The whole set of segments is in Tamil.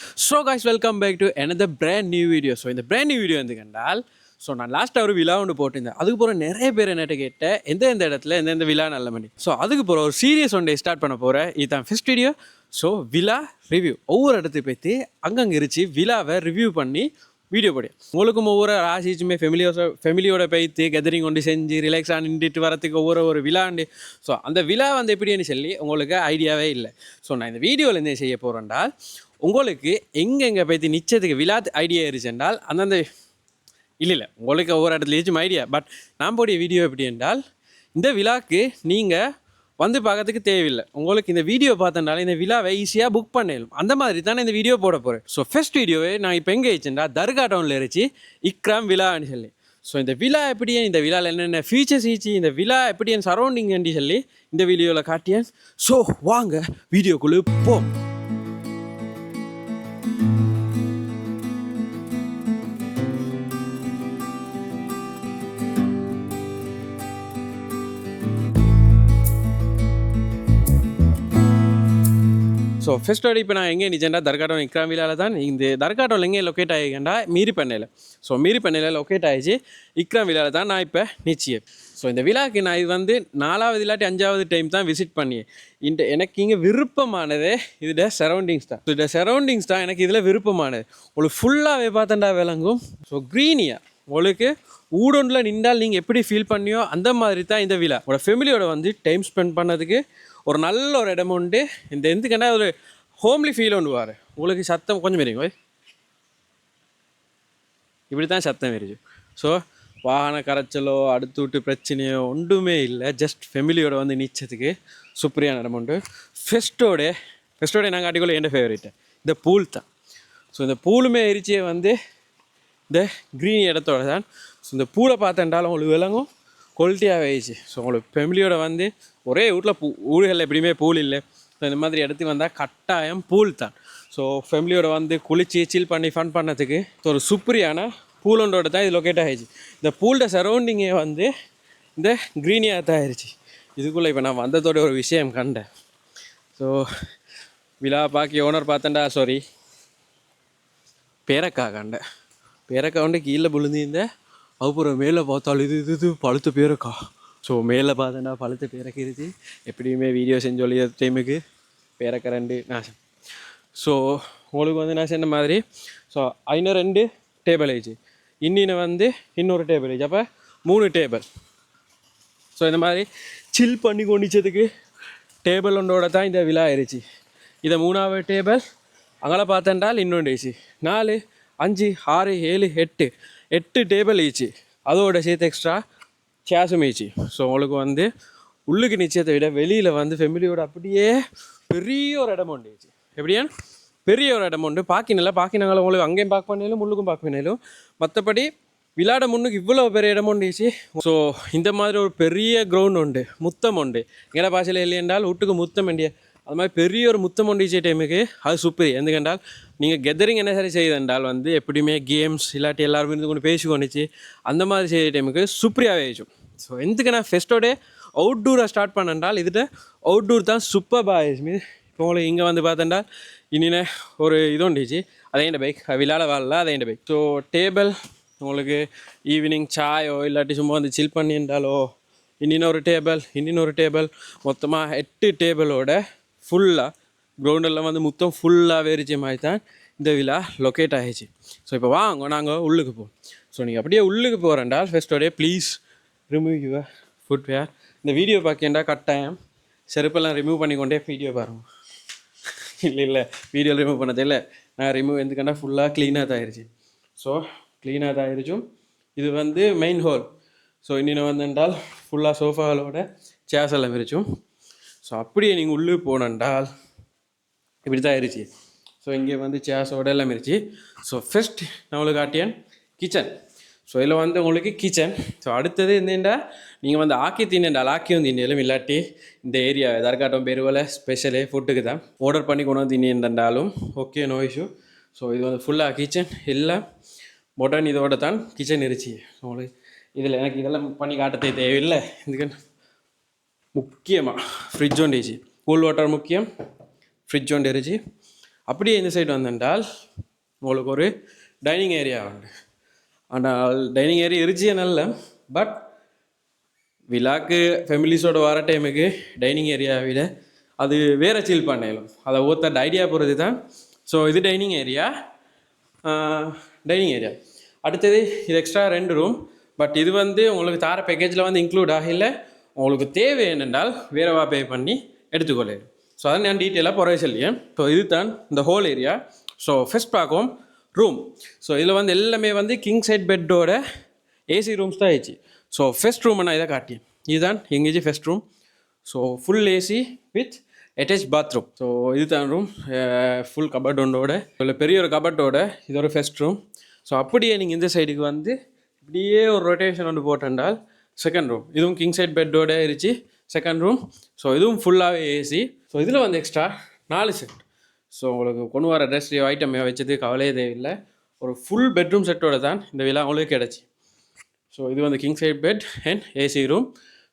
So guys, welcome back to another brand new video. So in the brand new video வந்து கண்டால் ஸோ நான் லாஸ்ட்டாக ஒரு விழா ஒன்று போட்டிருந்தேன். அதுக்கு போகிற நிறைய பேர் என்னட்ட கேட்டேன் எந்தெந்த இடத்துல எந்தெந்த விழா நல்ல மணி. ஸோ அதுக்கு போகிற ஒரு சீரியஸ் ஒன்றை ஸ்டார்ட் பண்ண போகிறேன். இதுதான் ஃபஸ்ட் வீடியோ. ஸோ விழா ரிவ்யூ ஒவ்வொரு இடத்துக்கு போய்த்து அங்கங்கே இருந்துச்சு விழாவை ரிவ்யூ பண்ணி வீடியோ போடு. உங்களுக்கும் ஒவ்வொரு ராசிச்சுமே ஃபெமிலியோட போய்த்து கெதரிங் கொண்டு செஞ்சு ரிலாக்ஸாக நின்றுட்டு வரத்துக்கு ஒவ்வொரு விழாண்டு. ஸோ அந்த விழா வந்து எப்படின்னு சொல்லி உங்களுக்கு ஐடியாவே இல்லை. ஸோ நான் இந்த வீடியோவில் என்ன செய்ய போகிறேன்டால் உங்களுக்கு எங்கெங்கே போய்த்து நிச்சயத்துக்கு விழா ஐடியா இருந்துச்சென்றால் அந்தந்த இல்லை உங்களுக்கு ஒவ்வொரு இடத்துல ஏச்சும் ஐடியா. பட் நான் போடிய வீடியோ எப்படி என்றால் இந்த விழாக்கு நீங்கள் வந்து பார்க்கறதுக்கு தேவையில்லை. உங்களுக்கு இந்த வீடியோ பார்த்தனால இந்த விழாவை ஈஸியாக புக் பண்ணிடலாம். அந்த மாதிரி தான் இந்த வீடியோ போட போகிறேன். ஸோ ஃபர்ஸ்ட் வீடியோவே நான் இப்போ எங்கே வச்சுருந்தா தர்கா டவுனில் இருந்துச்சு இக்ராம் விழான்னு சொல்லி. ஸோ இந்த விழா எப்படியே இந்த விழாவில் என்னென்ன ஃபீச்சர்ஸ் ஈச்சு இந்த விழா எப்படி என் சரௌண்டிங்ன்னு சொல்லி இந்த வீடியோவில் காட்டியேன். ஸோ வாங்க வீடியோக்குள்ளே போம். ஸோ ஃபஸ்ட்டோட இப்போ நான் எங்கே நிச்சயண்டா தர்கா டவுன் இக்ராம் விழாவில் தான். இந்த தர்கா டவுனில் எங்கே லொக்கேட் ஆகிக்கண்டா மீரிப்பண்ணையில். ஸோ மீரிப்பண்ணையில் லொக்கேட் ஆகிடுச்சு இக்ராம் விழாவில் தான் நான் இப்போ நிச்சயம். ஸோ இந்த விழாக்கு நான் இது வந்து 4வது இல்லாட்டி 5வது டைம் தான் விசிட் பண்ணி. எனக்கு இங்கே விருப்பமானதே இதோட சரௌண்டிங்ஸ் தான். இதோட சரௌண்டிங்ஸ் தான் எனக்கு இதில் விருப்பமானது. உங்களுக்கு ஃபுல்லாகவே பார்த்தண்டா விளங்கும். ஸோ க்ரீனியாக உங்களுக்கு ஊடொன்றில் நின்றால் நீங்கள் எப்படி ஃபீல் பண்ணியோ அந்த மாதிரி தான் இந்த விழா. உங்களோட ஃபேமிலியோட வந்து டைம் ஸ்பெண்ட் பண்ணதுக்கு ஒரு நல்ல ஒரு இடம் உண்டு. இந்த எதுக்குன்னா ஒரு ஹோம்லி ஃபீல் ஒன்று வாரு. உங்களுக்கு சத்தம் கொஞ்சம் மாரிங்க இப்படி தான் சத்தம் வருது. ஸோ வாகன கரைச்சலோ அடுத்து விட்டு பிரச்சனையோ ஒன்றுமே இல்லை. ஜஸ்ட் ஃபேமிலியோட வந்து நிச்சயத்துக்கு சூப்பரியான இடம் உண்டு. ஃபெஸ்ட்டோட நாங்கள் காட்டிக்கொள்ள என் ஃபேவரேட்டு இந்த பூல் தான். ஸோ இந்த பூலுமே எரிச்சியை வந்து இந்த க்ரீன் இடத்தோட தான். ஸோ இந்த பூலை பார்த்தேன்டாலும் உங்களுக்கு விளங்கும் குவாலிட்டியாக ஆகிடுச்சு. ஸோ உங்களுக்கு ஃபேமிலியோட வந்து ஒரே வீட்டில் ஊர்களில் எப்படியுமே பூல் இல்லை. ஸோ இந்த மாதிரி இடத்துக்கு வந்தால் கட்டாயம் பூல் தான். ஸோ ஃபேமிலியோட வந்து குளிச்சு சில் பண்ணி ஃபன் பண்ணதுக்கு ஒரு சூப்பரியான பூல் ஒன்றோட தான் இது லொக்கேட் ஆகிடுச்சு. இந்த பூலோட சரௌண்டிங்கே வந்து இந்த க்ரீனியாக தான் ஆயிடுச்சு. இதுக்குள்ளே இப்போ நான் வந்ததோட ஒரு விஷயம் கண்டேன். ஸோ விழா பாக்கி ஓனர் பார்த்தேன்டா பேரக்கா கண்டேன். பேரக்கா வந்து கீழே விழுந்திருந்த அப்புறம் மேலே பார்த்தாலும் இது பழுத்த பேரக்கா. ஸோ மேலே பார்த்தேன்னா பழுத்த பேரக்கா இருந்துச்சு. எப்படியுமே வீடியோ செஞ்சொல்லி டைமுக்கு பேரக்கா 2 நாசம். ஸோ உங்களுக்கு வந்து நான் சொன்ன மாதிரி ஸோ அதில் 2 டேபிள் ஆயிடுச்சு. வந்து இன்னொரு டேபிள் ஆயிடுச்சு. அப்போ 3 டேபிள். ஸோ இந்த மாதிரி சில் பண்ணி கொண்டிச்சதுக்கு டேபிள் ஒன்றோட தான் இந்த விழா ஆயிடுச்சு. இதை 3வது டேபிள் அங்கே பார்த்தேன்டால் இன்னொன்று ஆயிடுச்சு. 4 5 6 7 8 டேபிள் ஆயிடுச்சு. அதோட சேர்த்து எக்ஸ்ட்ரா சேஸும் ஆயிடுச்சு. ஸோ உங்களுக்கு வந்து உள்ளுக்கு நிச்சயத்தை விட வெளியில் வந்து ஃபேமிலியோட அப்படியே பெரிய ஒரு இடம் உண்டுச்சு. எப்படியா பெரிய ஒரு இடம் உண்டு. பாக்கினாங்கள உங்களுக்கு அங்கேயும் பார்க்க பண்ணிலும் உள்ளுக்கும் பார்க்க பண்ணிலும் மற்றபடி விளையாட முன்னுக்கு இவ்வளோ பெரிய இடம் உண்டுச்சு. ஸோ இந்த மாதிரி ஒரு பெரிய கிரவுண்ட் உண்டு, முத்தம் உண்டு. எங்கட பாஷையில் இல்லை என்றால் வீட்டுக்கு முத்தம் வேண்டிய அது மாதிரி பெரிய ஒரு முத்தம் ஒண்டிச்ச டைமுக்கு அது சூப்பர். எதுக்கென்றால் நீங்கள் கெதரிங் என்ன சரி செய்யுதுன்றால் வந்து எப்படியுமே கேம்ஸ் இல்லாட்டி எல்லாருமே இருந்து கொண்டு பேசி கொண்டுச்சு அந்த மாதிரி செய்கிற டைமுக்கு சூப்பராகவே ஆயிடுச்சு. ஸோ எதுக்கு நான் ஃபெஸ்ட்டோட அவுட்டூராக ஸ்டார்ட் பண்ணால் இதுகிட்ட அவுட்டூர் தான் சூப்பராக ஆயிடுச்சு. இப்போ உங்களுக்கு இங்கே வந்து பார்த்தேன்டால் இன்னின ஒரு இது ஒண்டிச்சு அதே பைக் விழாட வாழல அதே பைக். ஸோ டேபிள் உங்களுக்கு ஈவினிங் சாயோ இல்லாட்டி சும்மா வந்து சில் பண்ணின்றாலோ இன்னொரு டேபிள் மொத்தமாக 8 டேபிளோட ஃபுல்லாக கிரவுண்டெல்லாம் வந்து மொத்தம் ஃபுல்லாக வேறிச்ச மாதிரி தான் இந்த விழா லொக்கேட் ஆகிடுச்சு. ஸோ இப்போ வாங்க நாங்கள் உள்ளுக்கு போவோம். ஸோ நீங்கள் அப்படியே உள்ளுக்கு போகிறேன்டால் ஃபர்ஸ்டோடே ப்ளீஸ் ரிமூவ் யுவர் ஃபுட்வேர். இந்த வீடியோ பார்க்கண்டா கட்டாயம் செருப்பெல்லாம் ரிமூவ் பண்ணிக்கொண்டே வீடியோ பாருங்க. இல்லை வீடியோ ரிமூவ் பண்ணதே இல்லை. நான் ரிமூவ் எதுக்கண்டா ஃபுல்லாக க்ளீனாக தான் ஆயிடுச்சு. ஸோ க்ளீனாக தான் ஆயிடுச்சும். இது வந்து மெயின் ஹால். ஸோ இன்னும் வந்துட்டால் ஃபுல்லாக சோஃபாவோட சேர்ஸ் எல்லாம் விரிச்சும். ஸோ அப்படியே நீங்கள் உள்ளே போனண்டால் இப்படி தான் ஆயிடுச்சு. ஸோ இங்கே வந்து சேர்ஸோட எல்லாம் இருந்துச்சு. ஸோ ஃபர்ஸ்ட் நான் உங்களுக்கு காட்டியேன் கிச்சன். ஸோ இதில் வந்து உங்களுக்கு கிச்சன். ஸோ அடுத்தது என்னென்னா நீங்கள் வந்து ஆக்கி தின்னால் தின்னாலும் இல்லாட்டி இந்த ஏரியா தர்காட்டம் பெருவலை ஸ்பெஷலே ஃபுட்டுக்கு தான் ஆர்டர் பண்ணி கொண்டு வந்து தின்னாலும் ஓகே, நோ இஷ்யூ. ஸோ இது வந்து ஃபுல்லாக கிச்சன் எல்லாம் மொடன் இதோட தான் கிச்சன் இருந்துச்சு. உங்களுக்கு இதில் எனக்கு இதெல்லாம் பண்ணி காட்டத்தே தேவையில்லை. இதுக்கு முக்கியமாக ஃப்ரிட்ஜ் ஒன்றுச்சு. கூல் வாட்டர் முக்கியம், ஃப்ரிட்ஜ் ஒன்று இருந்துச்சு. அப்படியே இந்த சைடு வந்தென்றால் உங்களுக்கு ஒரு டைனிங் ஏரியா உண்டு. ஆனால் டைனிங் ஏரியா இருந்துச்சு நல்ல, பட் விழாக்கு ஃபேமிலிஸோடு வர டைமுக்கு டைனிங் ஏரியாவை விட அது வேறு சீல் பண்ணலும், அதை ஒருத்தர் ஐடியா போகிறது தான். ஸோ இது டைனிங் ஏரியா. அடுத்தது இது எக்ஸ்ட்ரா 2 ரூம். பட் இது வந்து உங்களுக்கு தார பேக்கேஜில் வந்து இன்க்ளூட் ஆகல. உங்களுக்கு தேவை என்னென்றால் வேறவா பே பண்ணி எடுத்துக்கொள்ளேன். ஸோ அதை நான் டீட்டெயிலாக போகிறே சொல்லியேன். ஸோ இது தான் இந்த ஹோல் ஏரியா. ஸோ ஃபர்ஸ்ட் பார்க்கும் ரூம். ஸோ இதில் வந்து எல்லாமே வந்து கிங் சைட் பெட்டோட ஏசி ரூம்ஸ் தான் ஆயிடுச்சு. ஸோ ஃபர்ஸ்ட் ரூம் நான் இதை காட்டியேன். இதுதான் எங்கேஜி first room. So full AC with attach bathroom. So இது தான் ரூம். ஃபுல் கபர்டோட இல்லை பெரிய ஒரு கபர்டோட இது ஒரு ஃபர்ஸ்ட் ரூம். ஸோ அப்படியே நீங்கள் இந்த சைடுக்கு வந்து இப்படியே ஒரு ரொட்டேஷன் ஒன்று போட்டென்றால் செகண்ட் ரூம். இதுவும் கிங் சைட் பெட்டோட இருந்துச்சு செகண்ட் ரூம். ஸோ இதுவும் ஃபுல்லாகவே ஏசி. ஸோ இதில் வந்து எக்ஸ்ட்ரா 4 செட். ஸோ உங்களுக்கு கொண்டு வர ட்ரெஸ் ஐட்டம் வச்சது கவலையே தேவையில்லை. ஒரு ஃபுல் பெட்ரூம் செட்டோட தான் இந்த விழா உங்களுக்கு கிடச்சி. ஸோ இது வந்து king size bed and AC room.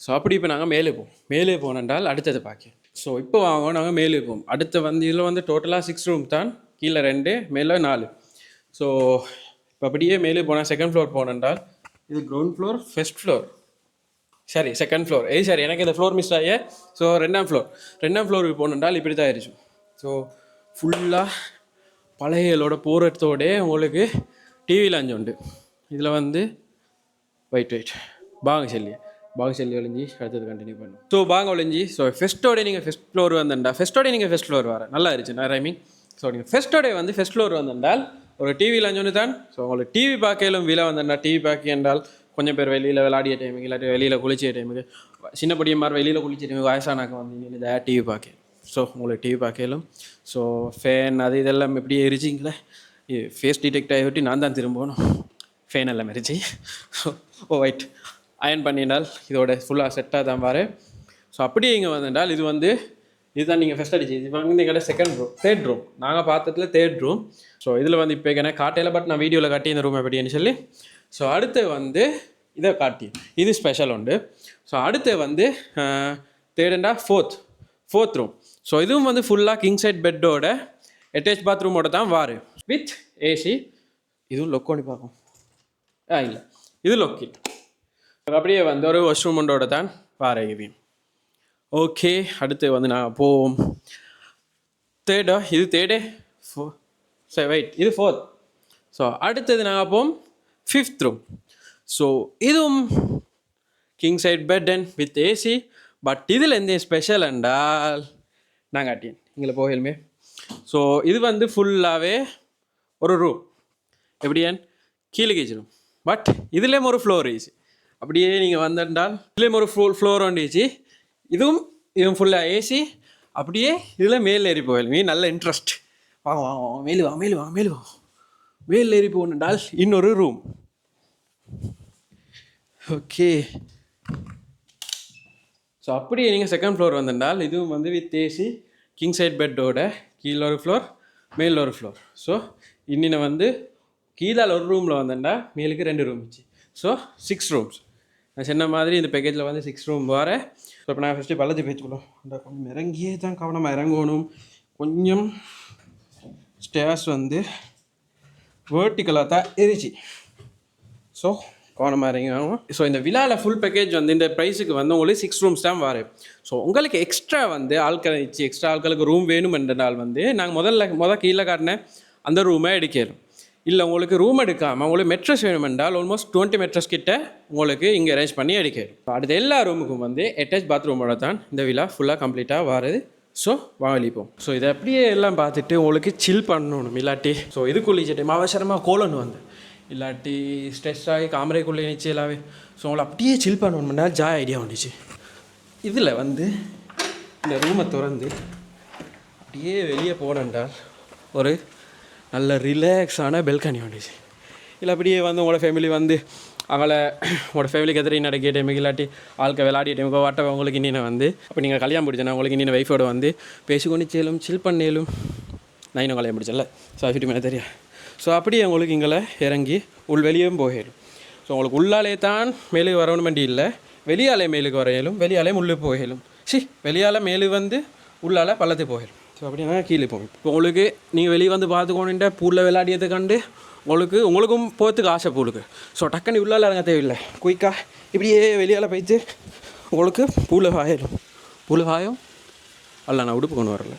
So அப்படி இப்போ நாங்கள் மேலே போனென்றால் அடுத்தது பார்க்க. ஸோ இப்போ வாங்க நாங்கள் மேலே போவோம். அடுத்து வந்து இதில் வந்து டோட்டலாக 6 ரூம் தான். கீழே 2 மேலே 4. ஸோ இப்போ அப்படியே மேலே போனால் செகண்ட் ஃப்ளோர் போனென்றால் இது ground floor first floor second floor. சரி எனக்கு இந்த ஃப்ளோர் மிஸ் ஆகிய. ஸோ 2ஆம் ஃப்ளோருக்கு போனென்றால் இப்படி தான் ஆயிடுச்சு. ஸோ ஃபுல்லாக பழையலோட போகிறதோட உங்களுக்கு டிவி லாஞ்ச் உண்டு. இதில் வந்து வெயிட் பாங்க செல்லி ஒழிஞ்சி அடுத்தது கண்டினியூ பண்ணும். ஸோ பாங்க ஒழிஞ்சி. ஸோ ஃபெஸ்ட்டோட நீங்கள் ஃபர்ஸ்ட் ஃப்ளோர் வர நல்லா இருந்துச்சு நான் ரைமிங். ஸோ நீங்கள் ஃபெஸ்ட்டோட வந்து ஃபர்ஸ்ட் ஃப்ளோர் வந்தால் ஒரு டிவி லாஞ்ச் ஒன்று தான். ஸோ உங்களுக்கு டிவி பார்க்கலும் விலை வந்தா டிவி பார்க்க என்றால் கொஞ்சம் பேர் வெளியில் விளையாடிய டைமுக்கு இல்லாட்டி வெளியில் குளிச்சிய டைமுக்கு சின்ன படியமார் வெளியில் குளிச்ச டைமுக்கு வயசானாக்க வந்து இதை டிவி பார்க்க. ஸோ உங்களுக்கு டிவி பார்க்கலும். ஸோ ஃபேன் அது இதெல்லாம் எப்படியே எரிச்சிங்களே ஃபேஸ் டிடெக்ட் ஆகிவிட்டு நான் தான் திரும்பணும். ஃபேன் எல்லாம் எரிச்சு. ஸோ ஒயிட் அயன் பண்ணினால் இதோட ஃபுல்லாக செட்டாக தான் பாரு. ஸோ அப்படியே இங்கே வந்தால் இதுதான் நீங்கள் ஃபஸ்ட் அடிச்சு. இது வந்து எங்கள்கிட்ட செகண்ட் ரூம் தேர்ட் ரூம் நாங்கள் பார்த்ததுல தேர்ட் ரூம். ஸோ இதில் வந்து இப்போ எனக்கு காட்டையில் பட் நான் வீடியோவில் காட்டி இந்த ரூம் எப்படின்னு சொல்லி. ஸோ அடுத்து வந்து இதை காட்டி இது ஸ்பெஷல் உண்டு. ஸோ அடுத்து வந்து தேர்ட் அண்டா ஃபோர்த் ரூம். ஸோ இதுவும் வந்து ஃபுல்லாக கிங் சைட் பெட்டோட அட்டாச் பாத்ரூமோட தான் வாரு வித் ஏசி. இதுவும் லொக்கோனி பார்க்கும் இல்லை இது லொக்கில். அப்படியே வந்து ஒரு வாஷ்ரூமோட தான் வார இது. ஓகே அடுத்து வந்து நான் போவோம் இது தேர்டு இது ஃபோர்த். ஸோ அடுத்தது நாங்கள் போவோம் ஃபிஃப்த் ரூம். ஸோ இதுவும் king size bed and with AC. But இதில் எந்த ஸ்பெஷல் என்றால் நான் காட்டியேன் இங்கே போகலுமே. ஸோ இது வந்து ஃபுல்லாகவே ஒரு ரூம் எப்படியான் கீழே ரூம். பட் இதுலேயும் ஒரு ஃப்ளோர் ஈஸி. அப்படியே நீங்கள் வந்தால் இதுலேயும் ஒரு ஃப்ளோர் வந்துச்சு. இதுவும் ஃபுல்லாக ஏசி. அப்படியே இதில் மேல் ஏறி போகலும் நல்ல இன்ட்ரெஸ்ட். வாங்க மேல் ஏறி போகணுன்றால் இன்னொரு ரூம். ஓகே ஸோ அப்படியே நீங்கள் செகண்ட் ஃப்ளோர் வந்தால் இதுவும் வந்து வித் ஏசி கிங் சைட் பெட்டோட கீழே ஒரு ஃப்ளோர் மேலே ஒரு ஃப்ளோர். ஸோ இன்னும் வந்து கீழே ஒரு ரூமில் வந்தேன்டா மேலுக்கு 2 ரூம் இருந்துச்சு. So 6 rooms. நான் சொன்ன மாதிரி இந்த பேக்கேஜில் வந்து 6 ரூம் வரேன். ஸோ இப்போ நான் ஃபஸ்ட்டு பள்ளத்து பேச்சுக்கணும். அந்த கொஞ்சம் இறங்கியே தான் கவனமாக இறங்கணும். கொஞ்சம் ஸ்டேர்ஸ் வந்து வேர்ட்டிக்கலாக தான் இருந்துச்சு. ஸோ கவனமாக இறங்கினாங்க. ஸோ இந்த விழாவில் ஃபுல் பேக்கேஜ் வந்து இந்த ப்ரைஸுக்கு வந்து உங்களுக்கு 6 ரூம்ஸ் தான் வரும். ஸோ உங்களுக்கு எக்ஸ்ட்ரா வந்து எக்ஸ்ட்ரா ஆட்களுக்கு ரூம் வேணும் என்ற நாள் வந்து நாங்கள் கீழே காட்டின அந்த ரூமை எடுக்கிறோம். இல்லை உங்களுக்கு ரூம் எடுக்காமல் உங்களுக்கு மெட்ரஸ் வேணுமென்றால் ஆல்மோஸ்ட் 20 மெட்ரஸ் கிட்ட உங்களுக்கு இங்கே அரேஞ்ச் பண்ணி எடுக்கிறோம். அடுத்த எல்லா ரூமுக்கும் வந்து அட்டாச் பாத்ரூமோட தான் இந்த விழா ஃபுல்லாக கம்ப்ளீட்டாக வருது. ஸோ வாங்கலிப்போம். ஸோ இதை அப்படியே எல்லாம் பார்த்துட்டு உங்களுக்கு சில் பண்ணணும். இல்லாட்டி ஸோ இதுக்குள்ளே டைம் அவசரமாக கோலன்னு வந்து இல்லாட்டி ஸ்ட்ரெஸ் ஆகி காமரைக்குள்ளே நினச்சி எல்லாமே. ஸோ உங்களை அப்படியே சில் பண்ணணும்னா ஐடியா வந்துச்சு. இதில் வந்து இந்த ரூமை திறந்து அப்படியே வெளியே போனேன்றால் ஒரு நல்ல ரிலாக்ஸான பெல்கனி வந்துச்சு. இல்லை அப்படியே வந்து உங்களோட ஃபேமிலி வந்து உங்களோட ஃபேமிலிக்கு எதிரே நடக்கிய டைமுக்கு இல்லாட்டி ஆளுக்க விளையாடிய டைமுக்கு வாட்ட உங்களுக்கு இன்னும் வந்து அப்போ நீங்கள் கல்யாணம் பிடிச்சேன்னா உங்களுக்கு இன்னும் ஒய்ஃபோட வந்து பேசிக்கொண்டு சேலும் சில் பண்ணேலும் நான் இன்னும் கல்யாணம் பிடிச்சல. ஸோ 50 மேலே தெரியா. ஸோ அப்படியே உங்களுக்கு இங்கே இறங்கி வெளியும் போயிடும். ஸோ உங்களுக்கு உள்ளாலே தான் மேலுக்கு வரணும் வேண்டி இல்லை, வெளியாலே மேலுக்கு வரையிலும் வெளியாலே உள்ளே போயிடும். வெளியால் மேலு வந்து உள்ளால் பள்ளத்து போயிடும். ஸோ அப்படின்னா கீழே போகும். இப்போ உங்களுக்கு நீங்கள் வெளியே வந்து பார்த்துக்கோணுன்ற பூலில் விளையாடியதை கண்டு உங்களுக்கும் போகிறதுக்கு ஆசை பூலுக்கு. ஸோ டக்குன்னு உள்ளால இறங்க தேவையில்லை, குயிக்காக இப்படியே வெளியால் போயிட்டு உங்களுக்கு பூவில் காயிடும். பூவில் காயும் அல்ல, நான் உடுப்பு கொண்டு வரல,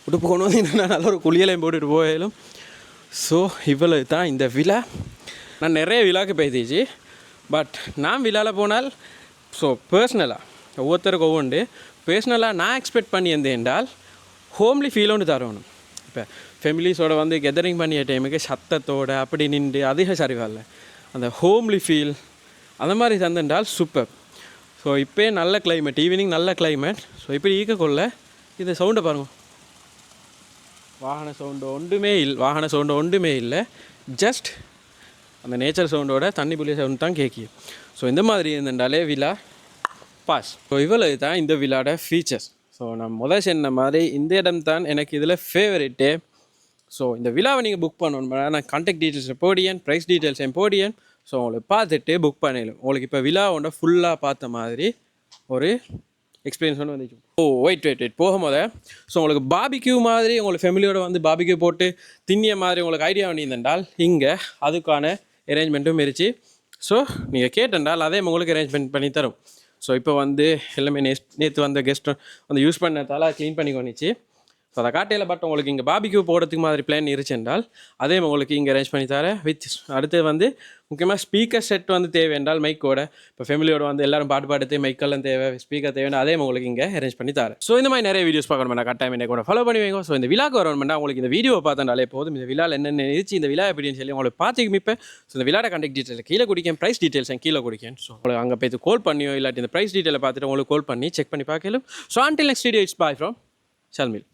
உடுப்பு கொண்டு வந்து நான் நல்ல ஒரு குளியலையும் போட்டுட்டு போயிடும். ஸோ இவ்வளவு தான் இந்த விழா. நான் நிறைய விழாவுக்கு போயிடுச்சு, பட் நான் விழாவில் போனால் ஸோ பர்சனலாக ஒவ்வொருத்தருக்கு ஒவ்வொன்று பர்சனலாக நான் எக்ஸ்பெக்ட் பண்ணி என்றால் ஹோம்லி ஃபீல் ஒன்று தரணும். இப்போ ஃபேமிலிஸோடு வந்து கெதரிங் பண்ணிய டைமுக்கு சத்தத்தோடு அப்படி நின்று அதிக சரிவாகல அந்த ஹோம்லி ஃபீல் அந்த மாதிரி தந்துட்டால் சூப்பர். ஸோ இப்போ நல்ல கிளைமேட், ஈவினிங் நல்ல கிளைமேட். ஸோ இப்படி ஈக்கக்குள்ள இந்த சவுண்டை பாருங்கள், வாகன சவுண்டு ஒன்றுமே இல்லை, ஜஸ்ட் அந்த நேச்சர் சவுண்டோட தண்ணி புளிய சவுண்டு தான் கேட்கிது. ஸோ இந்த மாதிரி இருந்துட்டாலே விழா பாஸ். ஸோ இவ்வளோ தான் இந்த விழாட ஃபீச்சர்ஸ். ஸோ நான் முதல் சொன்ன மாதிரி இந்த இடம் தான் எனக்கு இதில் ஃபேவரெட்டு. ஸோ இந்த விழாவை நீங்கள் புக் பண்ணணும்னா நான் கான்டாக்ட் டீட்டெயில்ஸ் போடியன், ப்ரைஸ் டீட்டெயில்ஸையும் போடியன். ஸோ உங்களுக்கு பார்த்துட்டு புக் பண்ணிடலாம். உங்களுக்கு இப்போ விழாவோட ஃபுல்லாக பார்த்த மாதிரி ஒரு எக்ஸ்பீரியன்ஸ் ஒன்று வந்துச்சு. வெயிட் போகும்போது ஸோ உங்களுக்கு பாபிக்யூ மாதிரி உங்களுக்கு ஃபேமிலியோடு வந்து பாபிக்யூ போட்டு திண்ணிய மாதிரி உங்களுக்கு ஐடியா பண்ணியிருந்தால் இங்கே அதுக்கான அரேஞ்ச்மெண்ட்டும் இருந்துச்சு. ஸோ நீங்கள் கேட்டென்றால் அதே உங்களுக்கு அரேஞ்ச்மெண்ட் பண்ணி தரும். ஸோ இப்போ வந்து எல்லாமே நேற்று வந்த கெஸ்ட்டும் வந்து யூஸ் பண்ணதால் க்ளீன் பண்ணி கொண்டுச்சு. ஸோ அதை காட்டையில் பட் உங்களுக்கு இங்கே பாபிக்யூ போடுறதுக்கு மாதிரி பிளான் இருந்துச்சுன்றால் அதே உங்களுக்கு இங்கே அரேஞ்ச் பண்ணி தரேன். அடுத்து வந்து முக்கியமாக ஸ்பீக்கர் செட் வந்து தேவை என்றால் மைக்கோட இப்போ ஃபேமிலியோட வந்து எல்லாரும் பாட்டு பாடுறது மைக்கெல்லாம் தேவை, ஸ்பீக்கர் தேவைன்னா அதே உங்களுக்கு இங்கே அரேஞ்ச் பண்ணி தரேன். ஸோ இந்த மாதிரி நிறைய வீடியோஸ் பார்க்கணும்னா கட்டாயம் என்ன கூட ஃபாலோ பண்ணி வைங்க. ஸோ இந்த விழாக்கு வரணும்னா உங்களுக்கு இந்த வீடியோ பார்த்தாலே போதும். இந்த விழாவில் என்னென்ன இருந்துச்சு, இந்த விழா எப்படின்னு சொல்லி உங்களுக்கு பார்த்துக்குமிப்பேன். ஸோ இந்த விழாட கான்டாக்ட் டீட்டெயில் கீழே குடிக்கேன், ப்ரைஸ் டீட்டெயில்ஸ் கீழே குடிக்கேன். ஸோ உங்களுக்கு அங்கே போய் கால் பண்ணியோ இல்லாட்டி இந்த ப்ரைஸ் டீட்டெயிலை பார்த்துட்டு உங்களுக்கு கால் பண்ணி செக் பண்ணி பார்க்கலாம். So until next video, it's bye from ஷல்மில்.